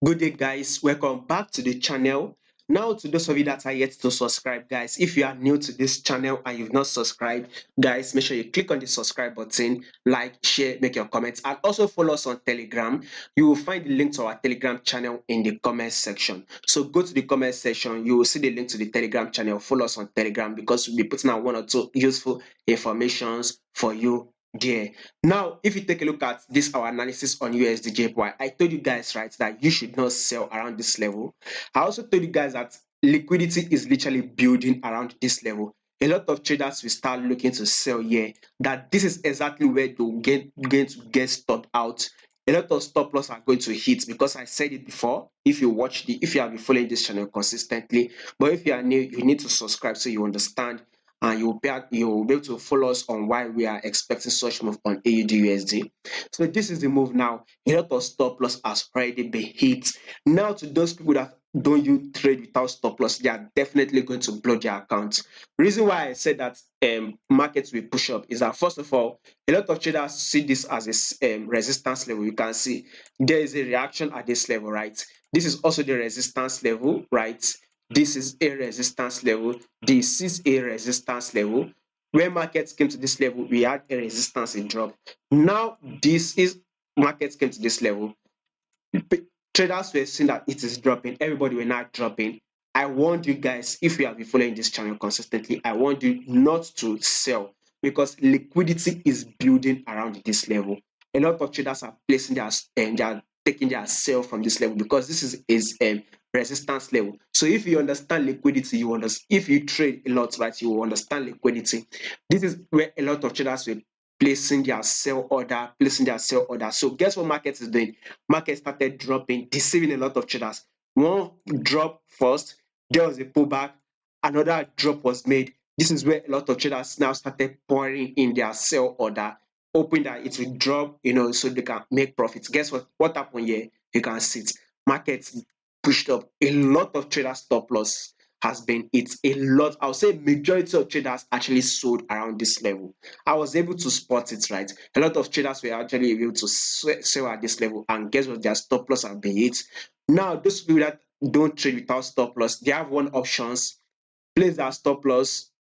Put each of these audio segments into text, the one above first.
Good day, guys. Welcome back to the channel. Now, to those of you that are yet to subscribe, guys, if you are new to this channel and you've not subscribed, guys, make sure you click on the subscribe button, like, share, make your comments, and also follow us on Telegram. You will find the link to our Telegram channel in the comment section. So go to the comment section, you will see the link to the Telegram channel. Follow us on Telegram because we'll be putting out one or two useful informations for you there. Now, if you take a look at this, our analysis on USD JPY, I told you guys, right, that you should not sell around this level. I also told you guys that liquidity is literally building around this level. A lot of traders will start looking to sell here, that this is exactly where they're going to get stopped out. A lot of stop loss are going to hit because I said it before. If you have been following this channel consistently, but if you are new, you need to subscribe so you understand and you'll be able to follow us on why we are expecting such move on AUDUSD. So this is the move now. A lot of stop loss has already been hit. Now, to those people that don't you trade without stop loss, they are definitely going to blow their accounts. Reason why I said that markets will push up is that, first of all, a lot of traders see this as a resistance level. You can see there is a reaction at this level, right? This is also the resistance level, right? This is a resistance level. This is a resistance level. When markets came to this level, we had a resistance, a drop. Now, this is markets came to this level. Traders were seeing that it is dropping. Everybody were not dropping. I want you guys, if you have been following this channel consistently, I want you not to sell because liquidity is building around this level. A lot of traders are placing they are taking their sell from this level because this is resistance level. So if you understand liquidity, you understand. If you trade a lot, right, you will understand liquidity. This is where a lot of traders will placing their sell order, placing their sell order. So guess what market is doing? Market started dropping, deceiving a lot of traders. One drop first, there was a pullback, another drop was made. This is where a lot of traders now started pouring in their sell order, hoping that it will drop, so they can make profits. Guess what? What happened here? You can see it. Markets pushed up. A lot of traders stop loss has been it. A lot. I would say majority of traders actually sold around this level. I was able to spot it, right? A lot of traders were actually able to sell at this level, and guess what? Their stop loss have been hit. Now, those people that don't trade without stop loss, they have one options: place their stop loss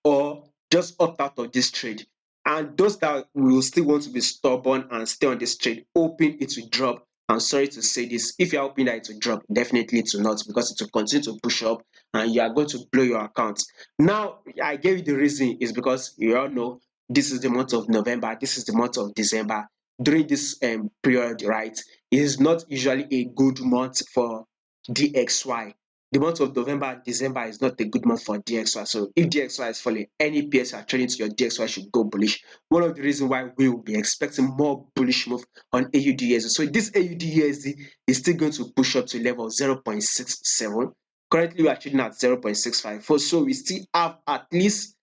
or just opt out of this trade. And those that will still want to be stubborn and stay on this trade, hoping it will drop. I'm sorry to say this. If you're hoping that it will drop, definitely it will not, because it will continue to push up and you are going to blow your account. Now, I gave you the reason is because you all know this is the month of November, this is the month of December. During this period, right, it is not usually a good month for DXY. The month of November and December is not a good month for DXY. So if DXY is falling, any PS you are trading to your DXY should go bullish. One of the reasons why we will be expecting more bullish move on AUDUSD. So this AUDUSD is still going to push up to level 0.67. Currently, we are trading at 0.65. So we still have at least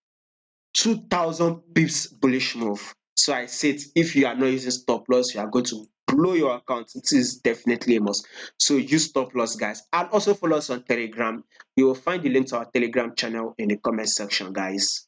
2,000 pips bullish move. So I said, if you are not using stop loss, you are going to blow your account. It is definitely a must. So use stop loss, guys. And also follow us on Telegram. You will find the link to our Telegram channel in the comment section, guys.